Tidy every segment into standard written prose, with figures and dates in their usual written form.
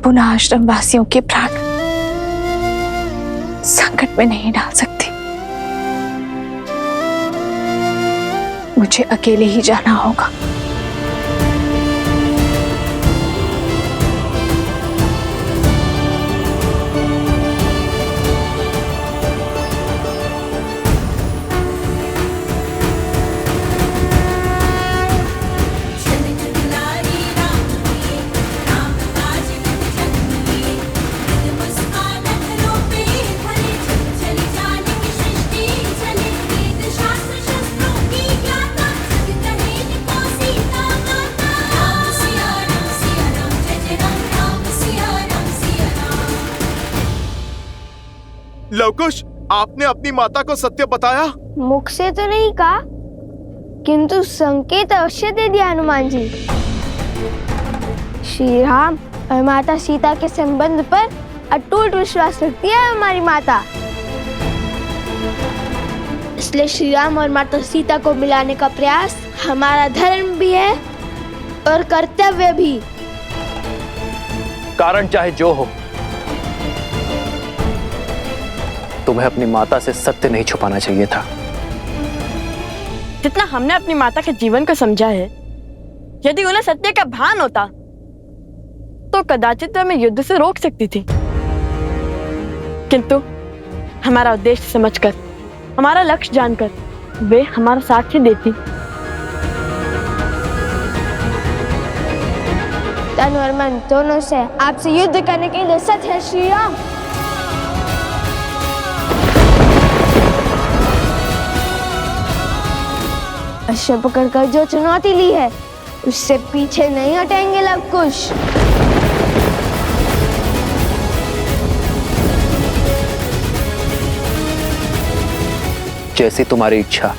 पुनः आश्रम वासियों के प्राण संकट में नहीं डाल सकती। मुझे अकेले ही जाना होगा। लवकुश, आपने अपनी माता को सत्य बताया? मुख से तो नहीं कहा, किंतु संकेत अवश्य दे दिया हनुमान जी। श्री राम और माता सीता के संबंध पर अटूट विश्वास रखती है हमारी माता। इसलिए श्री राम और माता सीता को मिलाने का प्रयास हमारा धर्म भी है और कर्तव्य भी। कारण चाहे जो हो, तुम्हें अपनी माता से सत्य नहीं छुपाना चाहिए था। जितना हमने अपनी माता के जीवन को समझा है, यदि उन्हें सत्य का भान होता तो कदाचित हमें युद्ध से रोक सकती थी, किंतु हमारा उद्देश्य समझकर, हमारा लक्ष्य जानकर वे हमारा साथ ही देती। तन और मन दोनों से आपसे युद्ध करने के लिए सत्य है श्री राम। अश्व पकड़कर जो चुनौती ली है, उससे पीछे नहीं हटेंगे लवकुश। जैसी तुम्हारी इच्छा।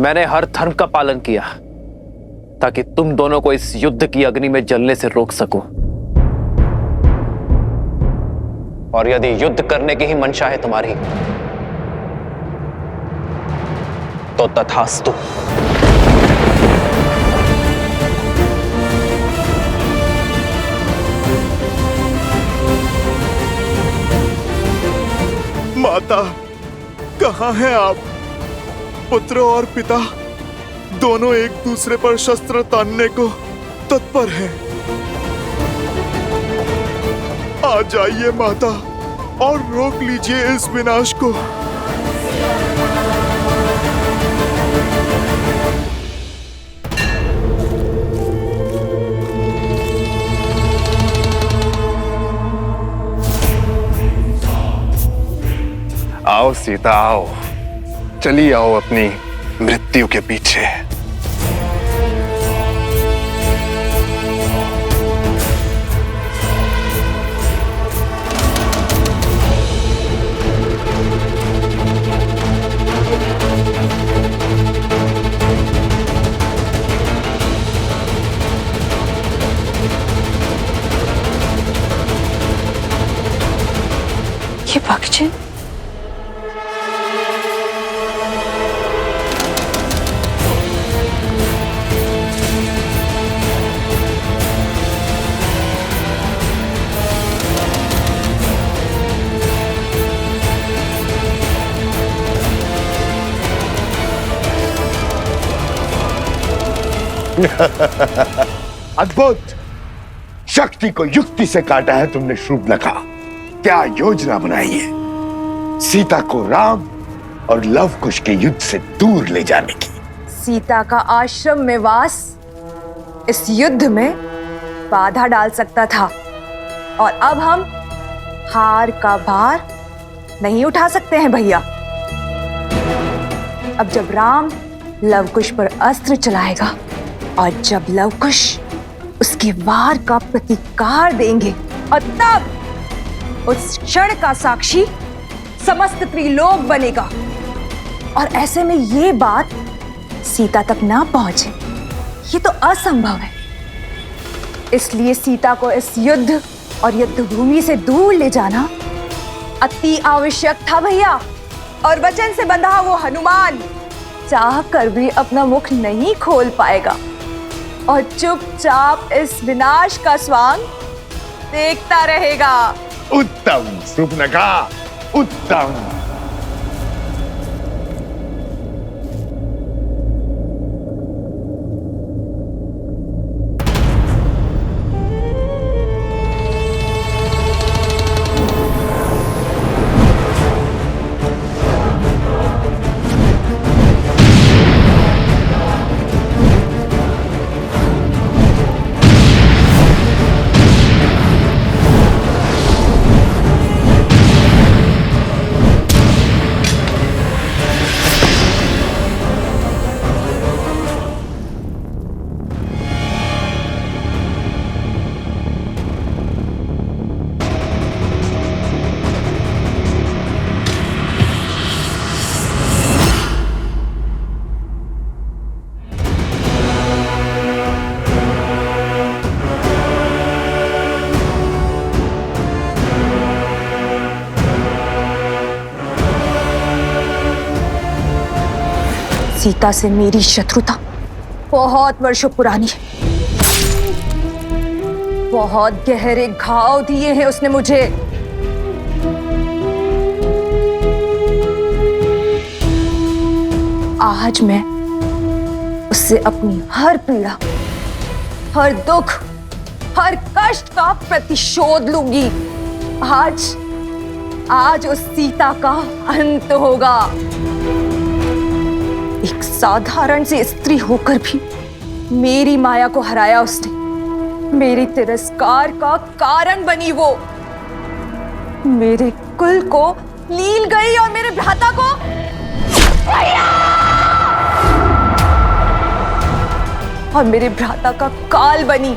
मैंने हर धर्म का पालन किया ताकि तुम दोनों को इस युद्ध की अग्नि में जलने से रोक सकूं। और यदि युद्ध करने की ही मंशा है तुम्हारी, तो तथास्तु। माता, कहाँ हैं आप? पुत्र और पिता दोनों एक दूसरे पर शस्त्र तानने को तत्पर हैं। आ जाइए माता और रोक लीजिए इस विनाश को। आओ सीता, आओ, चली आओ अपनी मृत्यु के पीछे। ये भक्षण अद्भुत! शक्ति को युक्ति से काटा है तुमने शूर्पणखा। क्या योजना बनाई है सीता को राम और लवकुश के युद्ध से दूर ले जाने की। सीता का आश्रम में वास इस युद्ध में बाधा डाल सकता था, और अब हम हार का भार नहीं उठा सकते हैं भैया। अब जब राम लवकुश पर अस्त्र चलाएगा और जब लवकुश उसके वार का प्रतिकार देंगे, और तब उस क्षण का साक्षी समस्त त्रिलोक बनेगा। और ऐसे में ये बात सीता तक ना पहुंचे, ये तो असंभव है। इसलिए सीता को इस युद्ध और युद्ध भूमि से दूर ले जाना अति आवश्यक था भैया। और वचन से बंधा वो हनुमान चाह कर भी अपना मुख नहीं खोल पाएगा। और चुपचाप इस विनाश का स्वांग देखता रहेगा। उत्तम शूर्पणखा, उत्तम। सीता से मेरी शत्रुता बहुत वर्षों पुरानी है। बहुत गहरे घाव दिए हैं उसने मुझे। आज मैं उससे अपनी हर पीड़ा, हर दुख, हर कष्ट का प्रतिशोध लूंगी। आज उस सीता का अंत होगा। एक साधारण सी स्त्री होकर भी मेरी माया को हराया उसने। मेरे तिरस्कार का कारण बनी वो। मेरे कुल को लील गई और मेरे भ्राता को और मेरे भ्राता का काल बनी।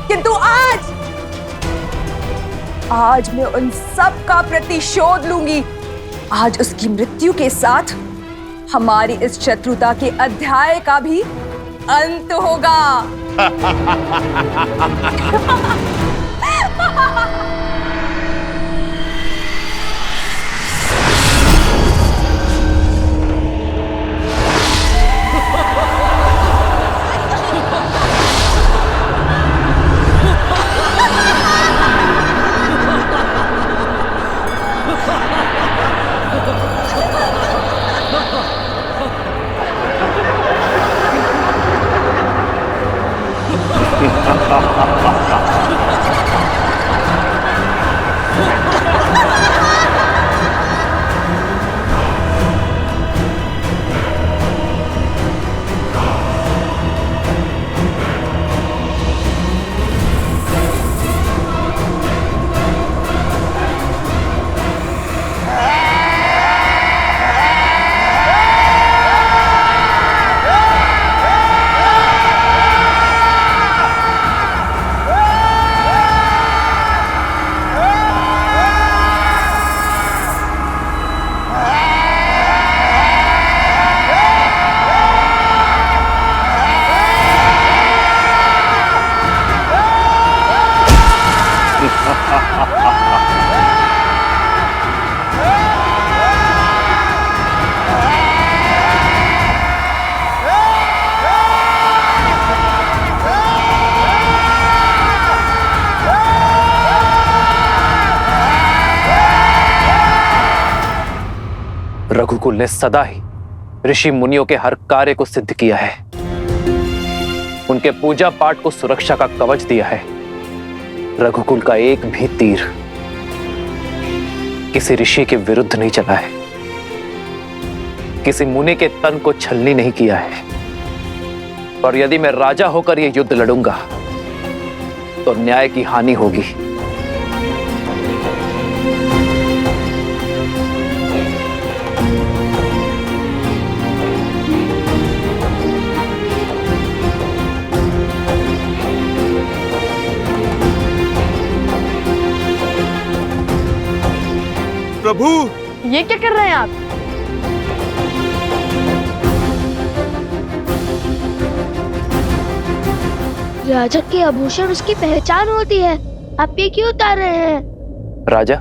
किंतु आज मैं उन सब का प्रतिशोध लूंगी। आज उसकी मृत्यु के साथ हमारी इस शत्रुता के अध्याय का भी अंत होगा। रघुकुल ने सदा ही ऋषि मुनियों के हर कार्य को सिद्ध किया है। उनके पूजा पाठ को सुरक्षा का कवच दिया है। रघुकुल का एक भी तीर किसी ऋषि के विरुद्ध नहीं चला है। किसी मुनि के तन को छलनी नहीं किया है। और यदि मैं राजा होकर यह युद्ध लड़ूंगा तो न्याय की हानि होगी। प्रभु, ये क्या कर रहे हैं आप? राजा के आभूषण उसकी पहचान होती है। आप ये क्यों उतार रहे हैं? राजा,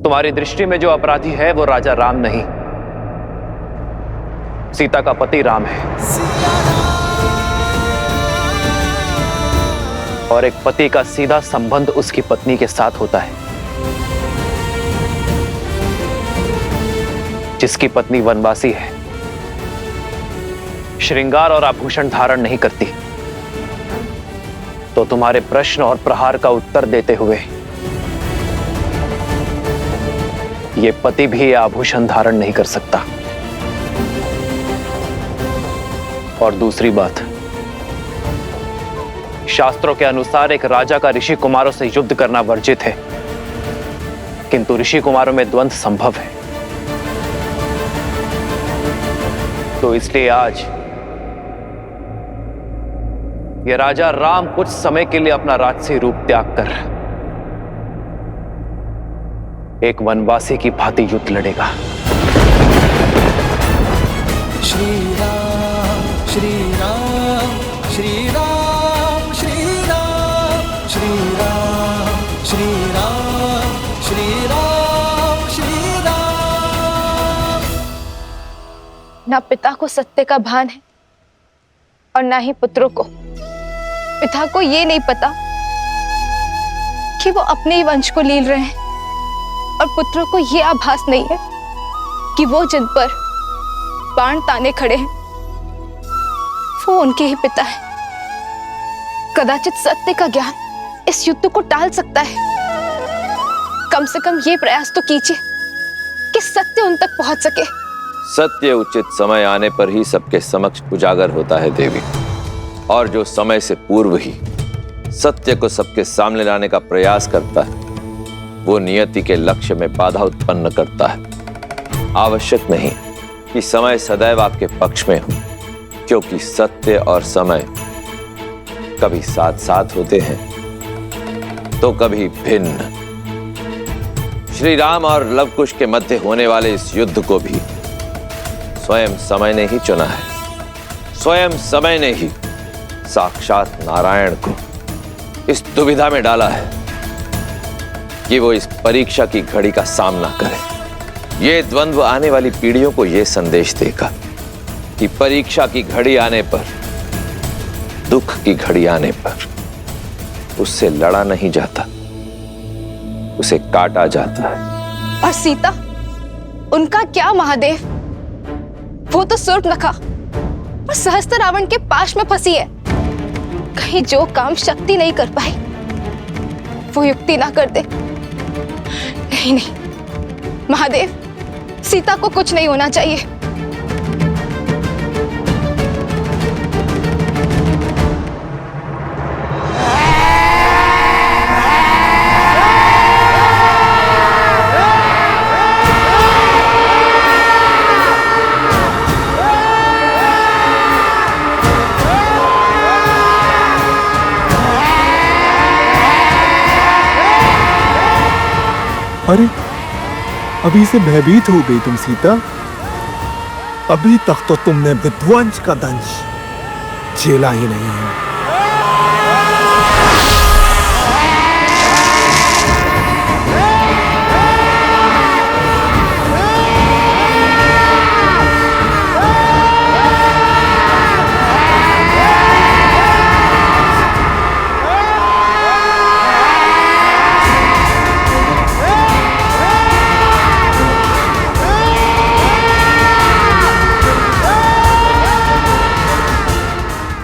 तुम्हारी दृष्टि में जो अपराधी है वो राजा राम नहीं, सीता का पति राम है। और एक पति का सीधा संबंध उसकी पत्नी के साथ होता है। जिसकी पत्नी वनवासी है, श्रृंगार और आभूषण धारण नहीं करती, तो तुम्हारे प्रश्न और प्रहार का उत्तर देते हुए ये पति भी ये आभूषण धारण नहीं कर सकता। और दूसरी बात, शास्त्रों के अनुसार एक राजा का ऋषि कुमारों से युद्ध करना वर्जित है, किंतु ऋषि कुमारों में द्वंद्व संभव है। तो इसलिए आज ये राजा राम कुछ समय के लिए अपना राजसी रूप त्याग कर एक वनवासी की भांति युद्ध लड़ेगा। श्री राम श्री राम श्री राम श्री राम श्री राम श्री राम श्री राम श्री राम। ना पिता को सत्य का भान है और ना ही पुत्रों को। पिता को ये नहीं पता कि वो अपने ही वंश को लील रहे हैं, और पुत्रों को ये आभास नहीं है कि वो जिन पर बाण ताने खड़े हैं वो उनके ही पिता है। कदाचित सत्य का ज्ञान इस युद्ध को टाल सकता है। कम से कम ये प्रयास तो कीजिए कि सत्य उन तक पहुंच सके। सत्य उचित समय आने पर ही सबके समक्ष उजागर होता है देवी, और जो समय से पूर्व ही सत्य को सबके सामने लाने का प्रयास करता है वो नियति के लक्ष्य में बाधा उत्पन्न करता है। आवश्यक नहीं कि समय सदैव आपके पक्ष में हो, क्योंकि सत्य और समय कभी साथ साथ होते हैं तो कभी भिन्न। श्री राम और लवकुश के मध्य होने वाले इस युद्ध को भी स्वयं समय ने ही चुना है। स्वयं समय ने ही साक्षात नारायण को इस दुविधा में डाला है कि वो इस परीक्षा की घड़ी का सामना करे। ये द्वंद्व आने वाली पीढ़ियों को ये संदेश देगा कि परीक्षा की घड़ी आने पर, दुख की घड़ी आने पर उससे लड़ा नहीं जाता, उसे काटा जाता है। और सीता, उनका क्या महादेव? वो तो सूर्पनखा और सहस्त्र रावण के पाश में फंसी है। कहीं जो काम शक्ति नहीं कर पाई वो युक्ति ना कर दे। नहीं नहीं महादेव, सीता को कुछ नहीं होना चाहिए। अरे अभी से भयभीत हो गई तुम सीता। अभी तक तो तुमने विध्वंस का दंश झेला ही नहीं है।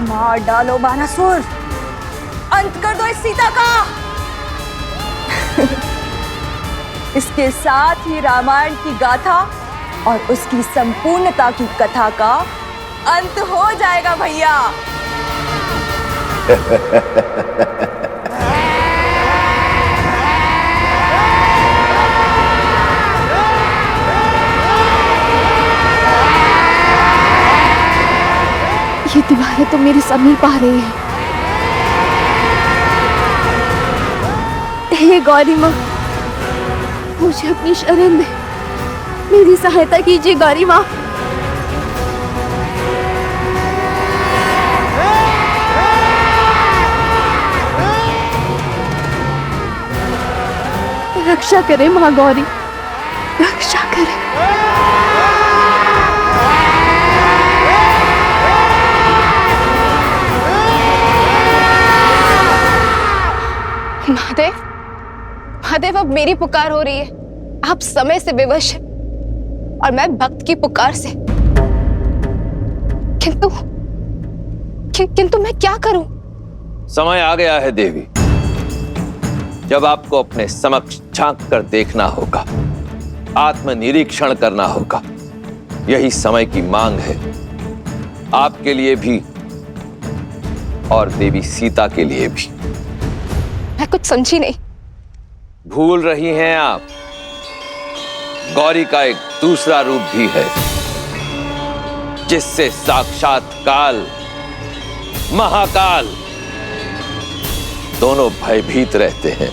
मार डालो बानासुर, अंत कर दो इस सीता का। इसके साथ ही रामायण की गाथा और उसकी संपूर्णता की कथा का अंत हो जाएगा भैया। ये दीवारें तो मेरे समीप आ रही है। हे गौरी माँ, मुझे अपनी शरण दे, मेरी सहायता कीजिए गौरी माँ। रक्षा करे माँ गौरी, रक्षा करे। महादेव, महादेव, अब मेरी पुकार हो रही है। आप समय से विवश हैं और मैं भक्त की पुकार से। किंतु मैं क्या करूं? समय आ गया है देवी, जब आपको अपने समक्ष झांक कर देखना होगा, आत्मनिरीक्षण करना होगा। यही समय की मांग है, आपके लिए भी और देवी सीता के लिए भी। मैं कुछ समझी नहीं। भूल रही हैं आप, गौरी का एक दूसरा रूप भी है, जिससे साक्षात काल, महाकाल दोनों भयभीत रहते हैं।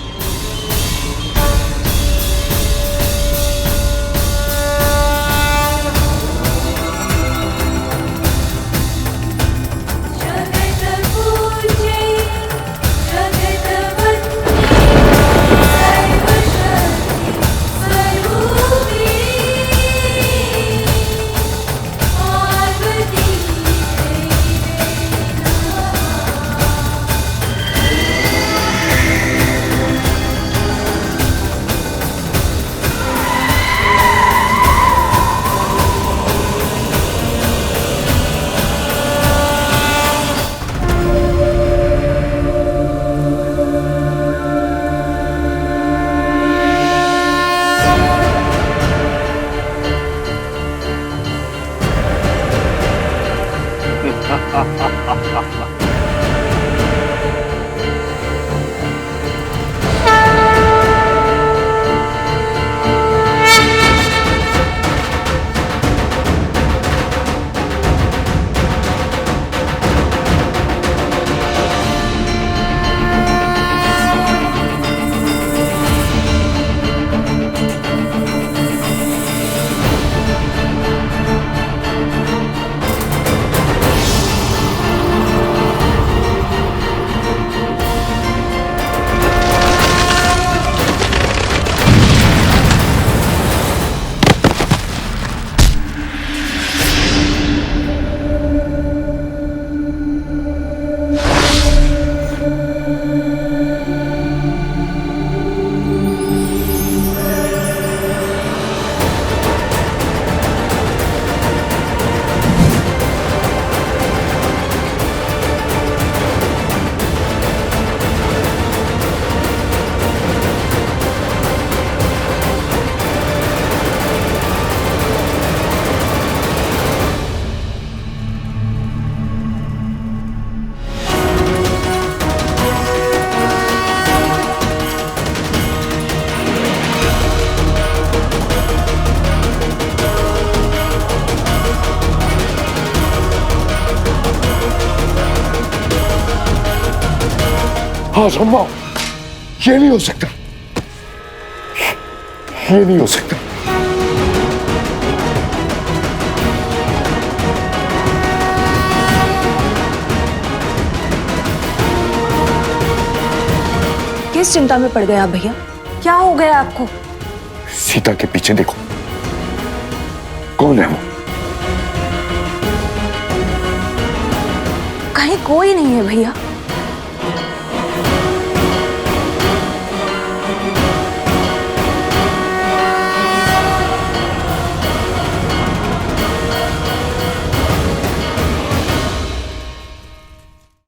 हाँ सम्भव, ये नहीं हो सकता, ये नहीं हो सकता। किस चिंता में पड़ गए आप भैया? क्या हो गया आपको? सीता के पीछे देखो, कौन है वो? कहीं कोई नहीं है भैया।